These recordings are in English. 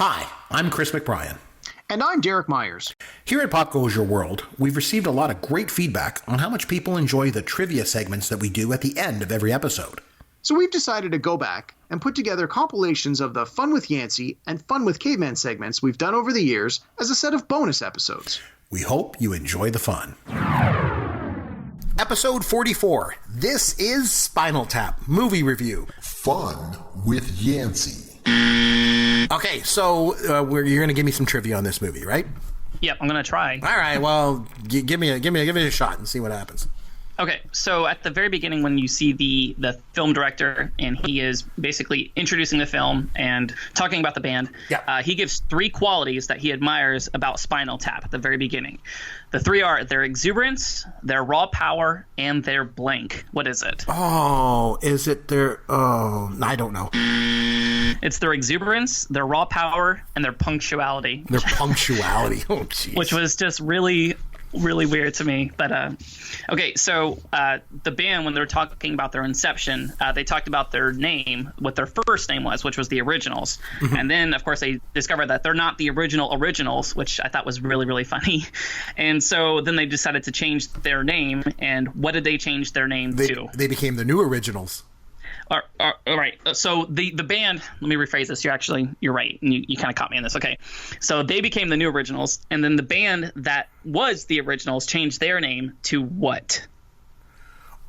Hi, I'm Chris McBrien. And I'm Derek Myers. Here at Pop Goes Your World, we've received a lot of great feedback on how much people enjoy the trivia segments that we do at the end of every episode. So we've decided to go back and put together compilations of the Fun with Yancy and Fun with Caveman segments we've done over the years as a set of bonus episodes. We hope you enjoy the fun. Episode 44. This is Spinal Tap Movie Review. Fun with Yancy. Okay, so you're going to give me some trivia on this movie, right? Yep, I'm going to try. All right, well, give me a shot and see what happens. Okay, so at the very beginning when you see the film director and he is basically introducing the film and talking about the band, he gives three qualities that he admires about Spinal Tap at the very beginning. The three are their exuberance, their raw power, and their blank. What is it? Oh, is it their... Oh, I don't know. It's their exuberance, their raw power, and their punctuality. Their punctuality. Oh, jeez. Which was just really weird to me. But okay, so the band, when they were talking about their inception, they talked about their name, what their first name was, which was the Originals. Mm-hmm. And then of course they discovered that they're not the originals, which I thought was really funny. And so then they decided to change their name. And what did they change their name to? They became the New Originals. All right. So the band, let me rephrase this. You're right. And you kind of caught me in this. Okay. So they became the New Originals, and then the band that was the Originals changed their name to what?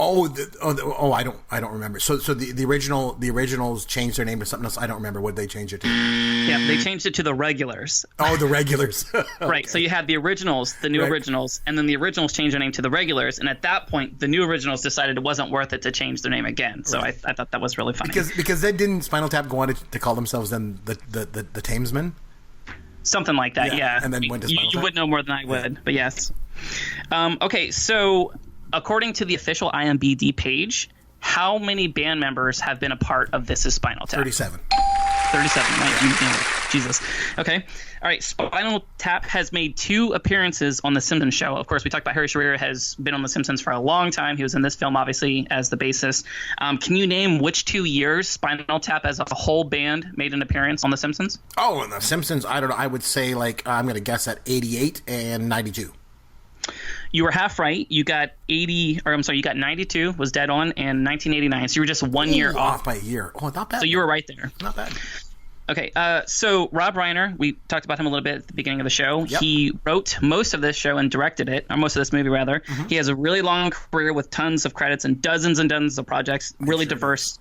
I don't remember. So the originals changed their name to something else. I don't remember what they changed it to. Yeah, they changed it to the Regulars. Oh, the Regulars. Okay. Right. So you had the Originals, the New Originals, and then the Originals changed their name to the Regulars. And at that point, the New Originals decided it wasn't worth it to change their name again. So I thought that was really funny. Because then didn't Spinal Tap go on to call themselves then the Tamesmen? Something like that. Yeah. And then went to Spinal Tap? You would know more than I would, but yes. Okay. So according to the official IMDb page, how many band members have been a part of This Is Spinal Tap? 37. 37. Right? Jesus. Okay. All right. Spinal Tap has made 2 appearances on The Simpsons show. Of course, we talked about Harry Shearer has been on The Simpsons for a long time. He was in this film, obviously, as the bassist. Can you name which 2 years Spinal Tap as a whole band made an appearance on The Simpsons? Oh, in The Simpsons, I don't know. I would say, I'm going to guess at 88 and 92. You were half right. You got 92 was dead on, and 1989. So you were just 1 year off by a year. Oh, not bad. So you were right there. Not bad. Okay, so Rob Reiner, we talked about him a little bit at the beginning of the show. Yep. He wrote most of this show and directed it, or most of this movie, rather. Mm-hmm. He has a really long career with tons of credits and dozens of projects, really diverse.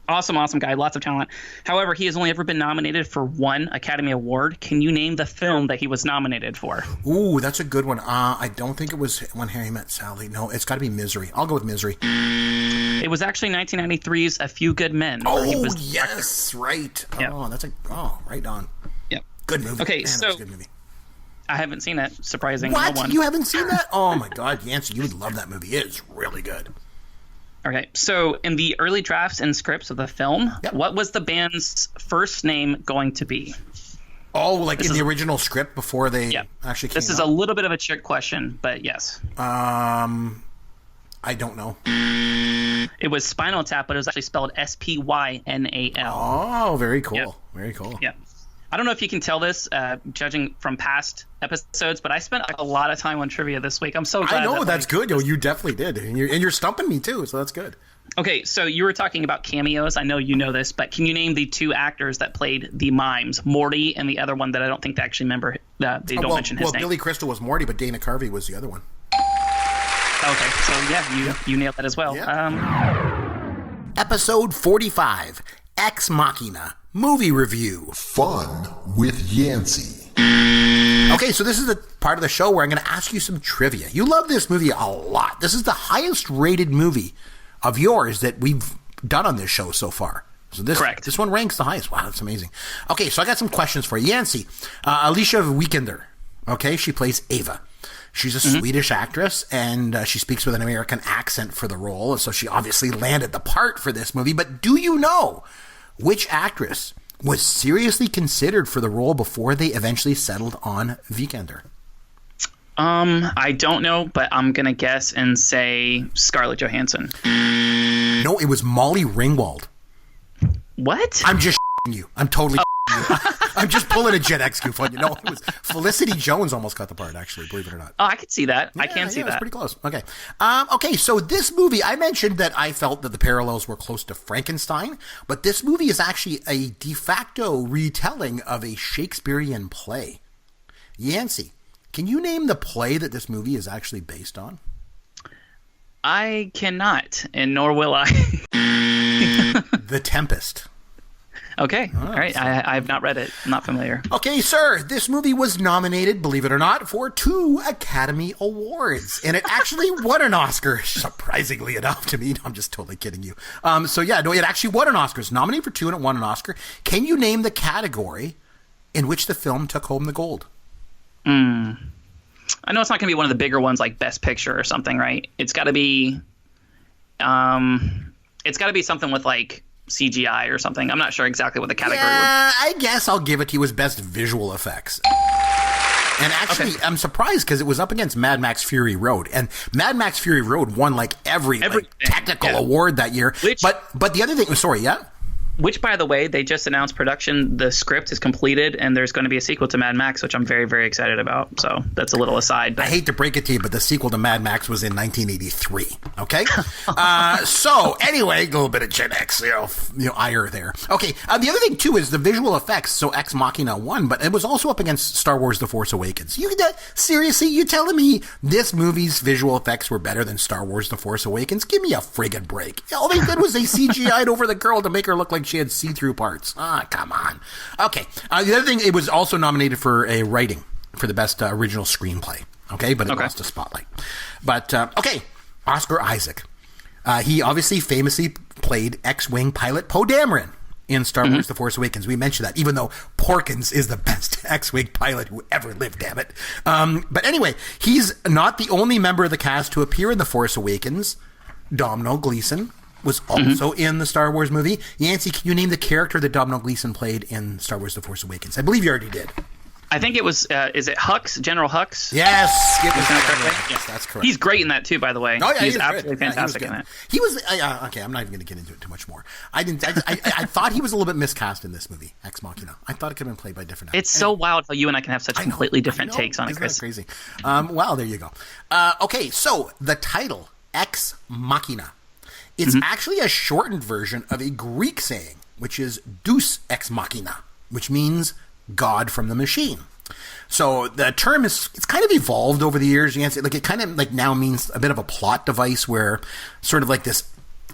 Awesome guy, lots of talent. However, he has only ever been nominated for 1 Academy Award. Can you name the film that he was nominated for? Ooh, that's a good one. I don't think it was When Harry Met Sally. No, it's got to be Misery. I'll go with Misery. It was actually 1993's A Few Good Men. Yes, right. Yep. Oh, right on. Yep. Good movie. Okay, Man, so that's a good movie. I haven't seen it. Surprising. What? No one. You haven't seen that? Oh my God, Yancy, you would love that movie. It's really good. Okay, so in the early drafts and scripts of the film, Yep. What was the band's first name going to be? Oh, like in the original script before they actually came This is out? a little bit of a trick question, but yes. I don't know. It was Spinal Tap, but it was actually spelled Spynal. Oh, very cool. Yep. Very cool. Yeah. I don't know if you can tell this, judging from past episodes, but I spent a lot of time on trivia this week. I'm so glad. I know, that's good. You definitely did. And you're stumping me, too, so that's good. Okay, so you were talking about cameos. I know you know this, but can you name the 2 actors that played the mimes, Morty and the other one that I don't think they actually remember, they don't mention his name? Billy Crystal was Morty, but Dana Carvey was the other one. Okay, so you nailed that as well. Yeah. Episode 45, Ex Machina. Movie review. Fun with Yancy. Okay, so this is the part of the show where I'm going to ask you some trivia. You love this movie a lot. This is the highest rated movie of yours that we've done on this show so far. So Correct. This one ranks the highest. Wow, that's amazing. Okay, so I got some questions for you. Yancy, Alicia Vikander. Okay, she plays Ava. She's a Swedish actress, and she speaks with an American accent for the role, so she obviously landed the part for this movie. But do you know which actress was seriously considered for the role before they eventually settled on Vikander? I don't know, but I'm going to guess and say Scarlett Johansson. No, it was Molly Ringwald. What? I'm just you. I'm totally you. I'm just pulling a Gen X goof on you. No, it was Felicity Jones almost got the part, actually, believe it or not. Oh, I could see that. I can see that. It's that. pretty close. Okay. Okay, so this movie, I mentioned that I felt that the parallels were close to Frankenstein, but this movie is actually a de facto retelling of a Shakespearean play. Yancy, can you name the play that this movie is actually based on? I cannot, and nor will I. The Tempest. Okay. All right. I have not read it. I'm not familiar. Okay, sir. This movie was nominated, believe it or not, for 2 Academy Awards. And it actually won an Oscar, surprisingly enough to me. I'm just totally kidding you. It actually won an Oscar. It's nominated for 2 and it won an Oscar. Can you name the category in which the film took home the gold? I know it's not going to be one of the bigger ones like Best Picture or something, right? It's got to be something with like CGI or something. I'm not sure exactly what the category would be. I guess I'll give it to you as Best Visual Effects. And actually, I'm surprised because it was up against Mad Max Fury Road. And Mad Max Fury Road won like every technical award that year. But the other thing, Which, by the way, they just announced production. The script is completed, and there's going to be a sequel to Mad Max, which I'm very, very excited about. So that's a little aside. But I hate to break it to you, but the sequel to Mad Max was in 1983. Okay? So, anyway, a little bit of Gen X, ire there. Okay, the other thing, too, is the visual effects. So, Ex Machina won, but it was also up against Star Wars The Force Awakens. Seriously, you telling me this movie's visual effects were better than Star Wars The Force Awakens? Give me a friggin' break. All they did was they CGI'd over the girl to make her look like she had see-through parts. Come on. Okay. The other thing, it was also nominated for a writing for the best original screenplay. Okay, but it lost a spotlight. But okay, Oscar Isaac. He obviously famously played X-wing pilot Poe Dameron in Star Wars: The Force Awakens. We mentioned that, even though Porkins is the best X-wing pilot who ever lived. Damn it. But anyway, he's not the only member of the cast to appear in The Force Awakens. Domhnall Gleeson was also in the Star Wars movie. Yancy, can you name the character that Domhnall Gleeson played in Star Wars: The Force Awakens? I believe you already did. I think it was, is it Hux? General Hux? Yes. Yes, that's correct. He's great in that, too, by the way. Oh, yeah, he's absolutely fantastic in it. He was, okay, I'm not even going to get into it too much more. I thought he was a little bit miscast in this movie, Ex Machina. I thought it could have been played by different actors. It's so wild how you and I can have such completely different takes on it, Chris. Isn't that crazy? Well, there you go. Okay, so the title, Ex Machina. It's actually a shortened version of a Greek saying, which is Deus Ex Machina, which means God from the machine. So the term it's kind of evolved over the years. It kind of now means a bit of a plot device where sort of like this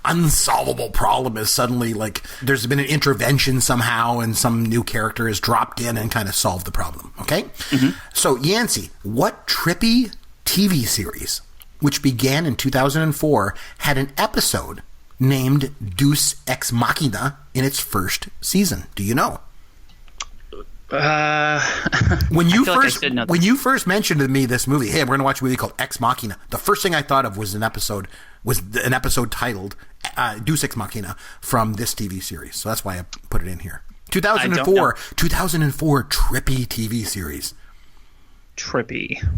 unsolvable problem is suddenly like there's been an intervention somehow and some new character is dropped in and kind of solved the problem. Okay? So Yancy, what trippy TV series, which began in 2004, had an episode named Deus Ex Machina in its first season? Do you know? When you first mentioned to me this movie, hey, we're going to watch a movie called Ex Machina, the first thing I thought of was an episode titled Deus Ex Machina from this TV series. So that's why I put it in here. 2004 trippy TV series. Trippy.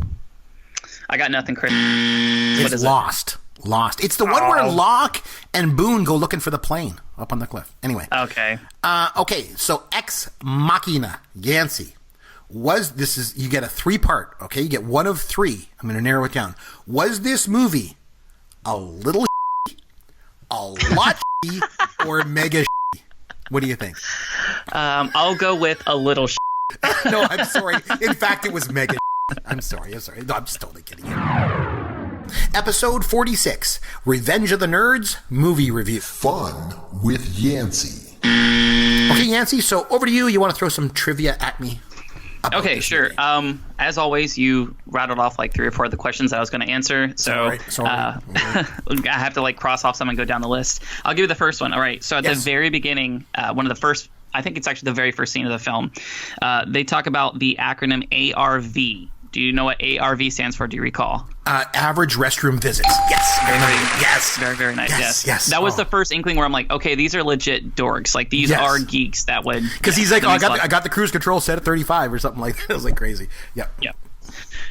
I got nothing, Chris. It's Lost. Lost. It's the one where Locke and Boone go looking for the plane up on the cliff. Anyway. Okay. Okay, so Ex Machina, Yancy, you get a 3-part, okay? You get one of 3. I'm going to narrow it down. Was this movie a little a lot or mega What do you think? I'll go with a little No, I'm sorry. In fact, it was mega I'm sorry. No, I'm just totally kidding you. Episode 46, Revenge of the Nerds movie review. Fun with Yancy. Okay, Yancy, so over to you. You want to throw some trivia at me? Okay, sure. As always, you rattled off like 3 or 4 of the questions that I was going to answer. So sorry. I have to cross off some and go down the list. I'll give you the first one. All right. So at the very beginning, one of the first, I think it's actually the very first scene of the film, they talk about the acronym ARV. Do you know what ARV stands for? Do you recall? Average restroom visits. Yes. Very, very nice. Yes. That was the first inkling where I'm like, okay, these are legit dorks. Like, these are geeks that would... Because he's like, I got the cruise control set at 35 or something like that. It was like crazy. Yeah.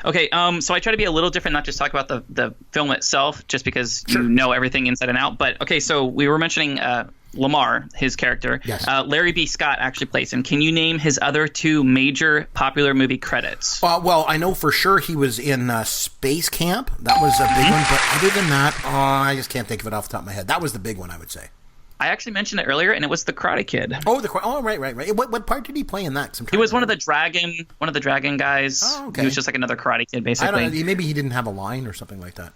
Okay, so I try to be a little different, not just talk about the film itself, just because you know everything inside and out. But, okay, so we were mentioning Lamar, his character. Yes. Larry B. Scott actually plays him. Can you name his other two major popular movie credits? Well, I know for sure he was in Space Camp. That was a big one. But other than that, I just can't think of it off the top of my head. That was the big one, I would say. I actually mentioned it earlier, and it was the Karate Kid. Right. What part did he play in that? He was one of the dragon guys. Oh, okay. He was just like another Karate Kid, basically. I don't know. Maybe he didn't have a line or something like that.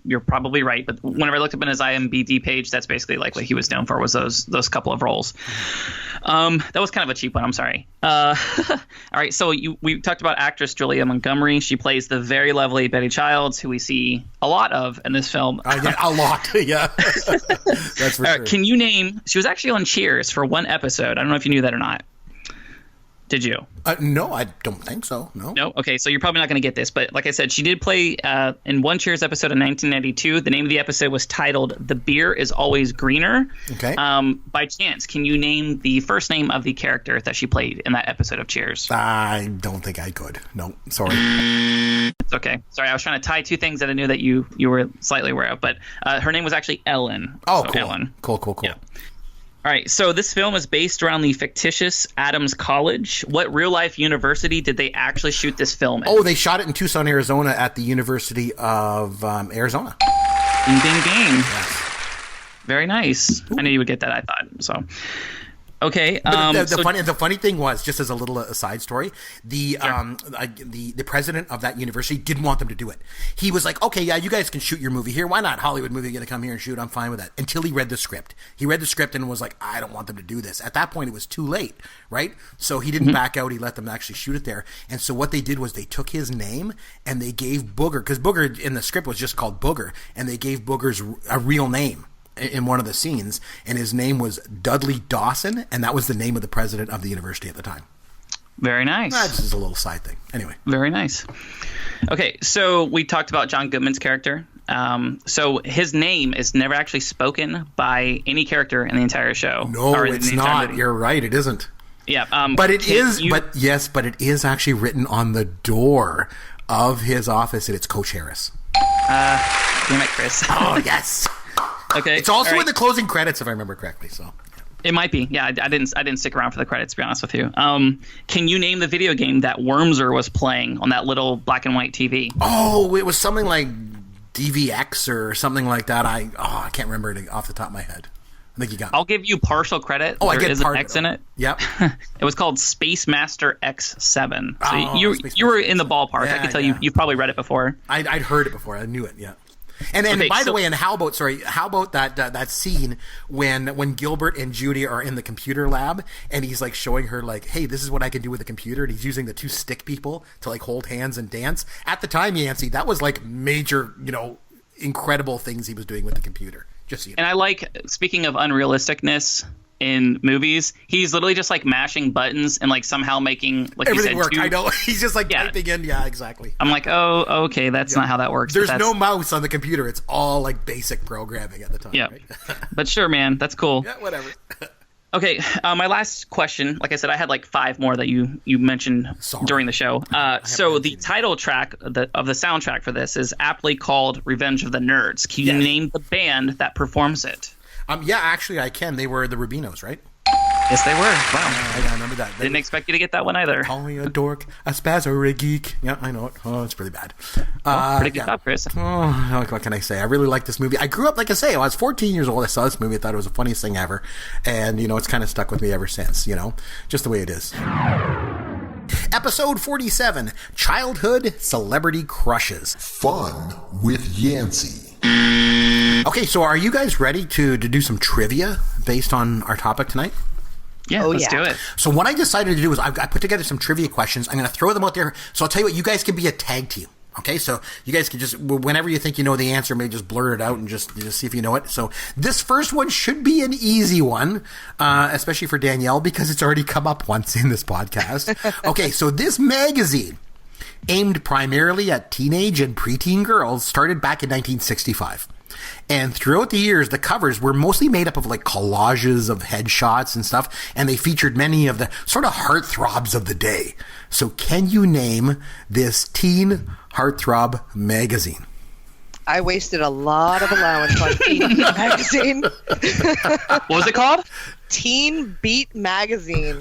You're probably right, but whenever I looked up in his IMDb page, that's basically like what he was known for, was those couple of roles. That was kind of a cheap one. I'm sorry. All right, so we talked about actress Julia Montgomery. She plays the very lovely Betty Childs, who we see a lot of in this film. Yeah, a lot, yeah. That's for sure. Can you name? She was actually on Cheers for one episode. I don't know if you knew that or not. Did you? No, I don't think so. No. No? Okay, so you're probably not going to get this. But like I said, she did play in one Cheers episode in 1992. The name of the episode was titled The Beer is Always Greener. Okay. By chance, can you name the first name of the character that she played in that episode of Cheers? I don't think I could. No, sorry. It's okay. Sorry, I was trying to tie two things that I knew that you were slightly aware of. But her name was actually Ellen. Oh, so cool. Ellen. Cool. Yeah. All right, so this film is based around the fictitious Adams College. What real-life university did they actually shoot this film in? Oh, they shot it in Tucson, Arizona at the University of Arizona. Ding, ding, ding. Yes. Very nice. Ooh. I knew you would get that, I thought. So, okay. The funny thing was, just as a little aside story, the president of that university didn't want them to do it. He was like, okay, yeah, you guys can shoot your movie here. Why not? Hollywood movie going to come here and shoot. I'm fine with that. Until he read the script. He read the script and was like, I don't want them to do this. At that point, it was too late, right? So he didn't back out. He let them actually shoot it there. And so what they did was they took his name and they gave Booger, because Booger in the script was just called Booger, and they gave Booger's a real name in one of the scenes, and his name was Dudley Dawson, and that was the name of the president of the university at the time. Very nice. This is a little side thing. Anyway. Very nice. Okay, so we talked about John Goodman's character. So his name is never actually spoken by any character in the entire show. No, it's not. Movie. You're right. It isn't. Yeah. But it is. But it is actually written on the door of his office, and it's Coach Harris. Damn it, Chris. Oh, yes. Okay. It's also in the closing credits, if I remember correctly. So it might be. Yeah, I didn't stick around for the credits, to be honest with you. Can you name the video game that Wormser was playing on that little black and white TV? Oh, it was something like DVX or something like that. I can't remember it off the top of my head. I think you got it. I'll give you partial credit. Oh, I get an X in it. Yep. It was called Space Master X7. So you were in the ballpark. I can tell you've probably read it before. I'd heard it before. I knew it. Yeah. And by the way, and how about that scene when Gilbert and Judy are in the computer lab and he's like showing her like, hey, this is what I can do with a computer, and he's using the two stick people to like hold hands and dance. At the time, Yancy, that was like major, incredible things he was doing with the computer. Just so you know. And I like, speaking of unrealisticness in movies, he's literally just like mashing buttons and like somehow making like everything you said, work. I know. He's just like typing in. Yeah, exactly. I'm like, oh, okay, that's not how that works. There's no mouse on the computer. It's all like basic programming at the time. Yeah, right? But sure, man, that's cool. Yeah, whatever. Okay, my last question. Like I said, I had like 5 more that you mentioned during the show. So the title track of the soundtrack for this is aptly called "Revenge of the Nerds." Can you name the band that performs it? Yeah, actually, I can. They were the Rubinos, right? Yes, they were. Wow. I remember that. Didn't expect you to get that one either. Call me a dork, a spaz, or a geek. Yeah, I know it. Oh, it's really bad. Pretty good job, Chris. Oh, what can I say? I really like this movie. I grew up, like I say, I was 14 years old. I saw this movie. I thought it was the funniest thing ever. And, it's kind of stuck with me ever since, just the way it is. Episode 47, Childhood Celebrity Crushes. Fun with Yancy. Okay, so are you guys ready to do some trivia based on our topic tonight? Yeah, let's do it. So what I decided to do is I put together some trivia questions. I'm going to throw them out there. So I'll tell you what, you guys can be a tag team. Okay, so you guys can just, whenever you think you know the answer, maybe just blurt it out and just see if you know it. So this first one should be an easy one, especially for Danielle, because it's already come up once in this podcast. Okay, so this magazine, aimed primarily at teenage and preteen girls, started back in 1965. And throughout the years, the covers were mostly made up of like collages of headshots and stuff, and they featured many of the sort of heartthrobs of the day. So can you name this teen heartthrob magazine? I wasted a lot of allowance on Teen Beat Magazine. What was it called? Teen Beat Magazine.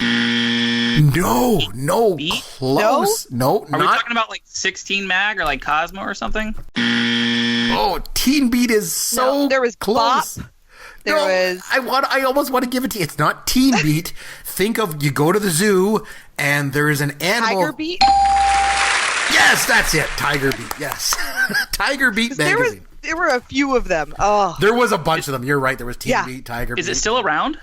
No, Beat? close. No, Are we talking about like 16 Mag or like Cosmo or something? Oh, Teen Beat is so No, there was close. Bop. There was. I almost want to give it to you. It's not Teen Beat. Think of, you go to the zoo and there is an animal. Tiger Beat? Yes, that's it. Tiger Beat. Yes, Tiger Beat magazine. There were a few of them. Oh, There was a bunch of them. You're right. There was Teen Yeah. Beat, Tiger Beat. Is it still around?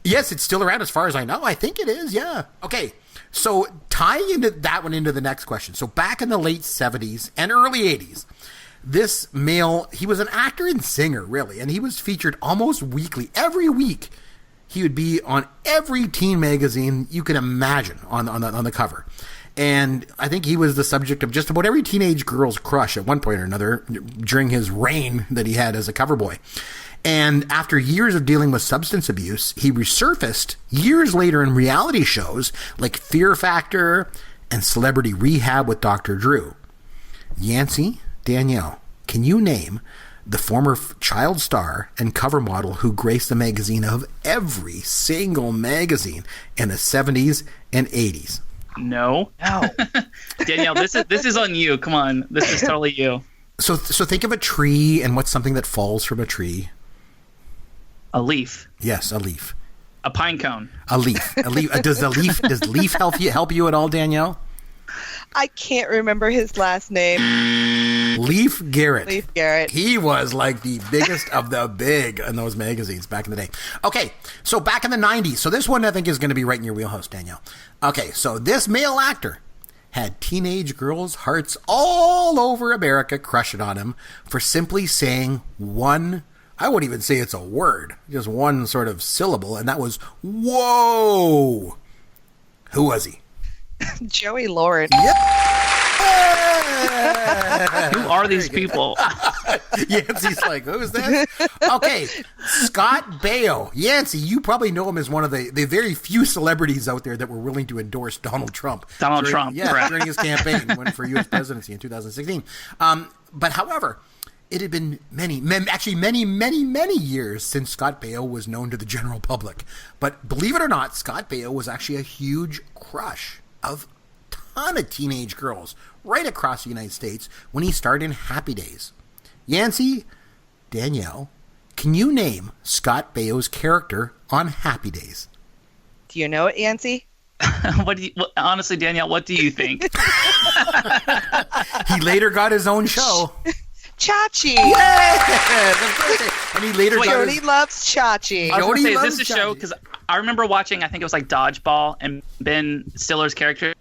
Yes, it's still around as far as I know. I think it is, yeah. Okay, so tying into that one into the next question. So back in the late 70s and early 80s, this male, he was an actor and singer, really, and he was featured almost weekly. Every week, he would be on every teen magazine you can imagine on the cover. And I think he was the subject of just about every teenage girl's crush at one point or another during his reign that he had as a cover boy. And after years of dealing with substance abuse, he resurfaced years later in reality shows like Fear Factor and Celebrity Rehab with Dr. Drew. Yancy, Danielle, can you name the former child star and cover model who graced the magazine of every single magazine in the 70s and 80s? No. Danielle, this is on you. Come on. This is totally you. So think of a tree, and what's something that falls from a tree? A leaf. Yes, a leaf. A pine cone. A leaf. A leaf. Does leaf help you at all, Danielle? I can't remember his last name. Leif Garrett. Leif Garrett. He was like the biggest of the big in those magazines back in the day. Okay, so back in the 90s. So this one I think is going to be right in your wheelhouse, Danielle. Okay, so this male actor had teenage girls' hearts all over America crushing on him for simply saying one, I wouldn't even say it's a word, just one sort of syllable, and that was, whoa. Who was he? Joey Lawrence. Who are these people? Yancy's like, who's this? Okay, Scott Baio. Yancy, you probably know him as one of the very few celebrities out there that were willing to endorse Donald Trump. Trump, correct. During his campaign for U.S. presidency in 2016. But however, it had been many years since Scott Baio was known to the general public. But believe it or not, Scott Baio was actually a huge crush of a ton of teenage girls right across the United States when he starred in Happy Days. Yancy, Danielle, can you name Scott Baio's character on Happy Days? Do you know it, Yancy? Honestly, Danielle, what do you think? He later got his own show. Chachi. Yes! And he later got Jody loves Chachi. I was going to say, is loves this a show? Chachi. Because I remember watching, I think it was like Dodgeball, and Ben Stiller's character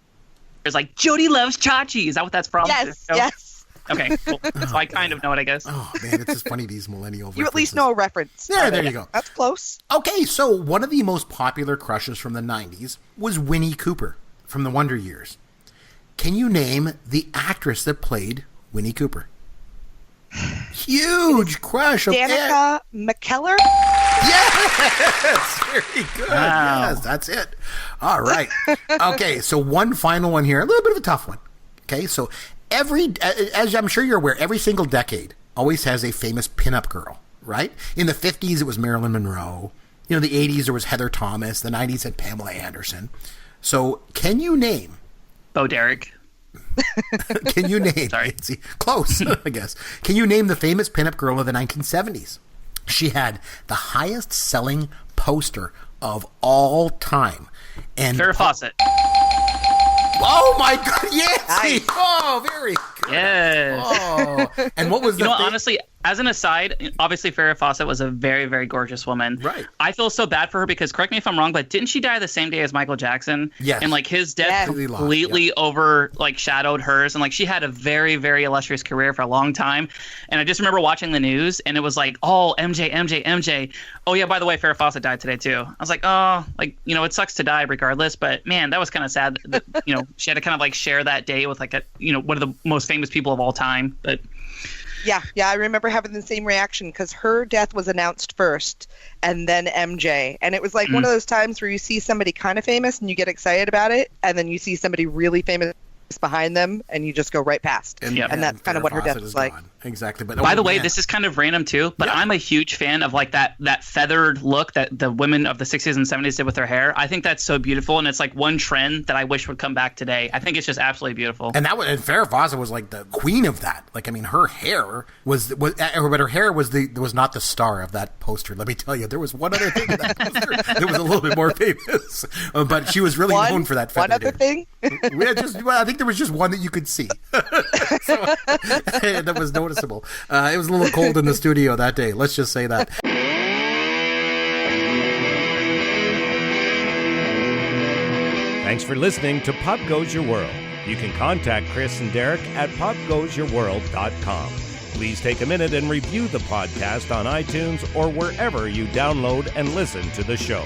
is like, Jody loves Chachi. Is that what that's from? Yes, yes. Okay, cool. So I kind of know it, I guess. Oh, man, it's just funny, these millennial You at least references. know a reference. Yeah, there you go. That's close. Okay, so one of the most popular crushes from the 90s was Winnie Cooper from the Wonder Years. Can you name the actress that played Winnie Cooper? Huge crush of Danica McKellar? Yes! Very good. Wow. Yes, that's it. All right. Okay, so one final one here. A little bit of a tough one. Okay, so as I'm sure you're aware, every single decade always has a famous pinup girl, right? In the 50s, it was Marilyn Monroe. You know, the 80s, there was Heather Thomas. The 90s had Pamela Anderson. So can you name... Bo Derek. Can you name... Sorry. See, close, I guess. Can you name the famous pinup girl of the 1970s? She had the highest selling poster of all time. And Farrah Fawcett. Oh my God! Yes! Nice. Oh, very good. Yes. Oh, and what was the You know, thing? honestly, as an aside, obviously Farrah Fawcett was a very, very gorgeous woman. Right. I feel so bad for her because, correct me if I'm wrong, but didn't she die the same day as Michael Jackson? Yes. And like his death Yes. completely shadowed hers, and like she had a very, very illustrious career for a long time. And I just remember watching the news, and it was like, oh, MJ. Oh yeah, by the way, Farrah Fawcett died today too. I was like, oh, like, you know, it sucks to die regardless, but man, that was kind of sad that, you know, she had to kind of like share that day with like one of the most famous people of all time. But Yeah, I remember having the same reaction because her death was announced first and then MJ. And it was like one of those times where you see somebody kind of famous and you get excited about it, and then you see somebody really famous behind them, and you just go right past. And, and that's kind of what her death is like. Gone. Exactly. But by the way, this is kind of random too, but I'm a huge fan of like that feathered look that the women of the 60s and 70s did with their hair. I think that's so beautiful, and it's like one trend that I wish would come back today. I think it's just absolutely beautiful. And Farrah Fawcett was like the queen of that. Like, I mean, her hair but her hair was not the star of that poster. Let me tell you, there was one other thing in that poster that was a little bit more famous, but she was really known for that. One other thing. I think there was just one that you could see. So, that was noticeable. It was a little cold in the studio that day. Let's just say that. Thanks for listening to Pop Goes Your World. You can contact Chris and Derek at popgoesyourworld.com. Please take a minute and review the podcast on iTunes or wherever you download and listen to the show.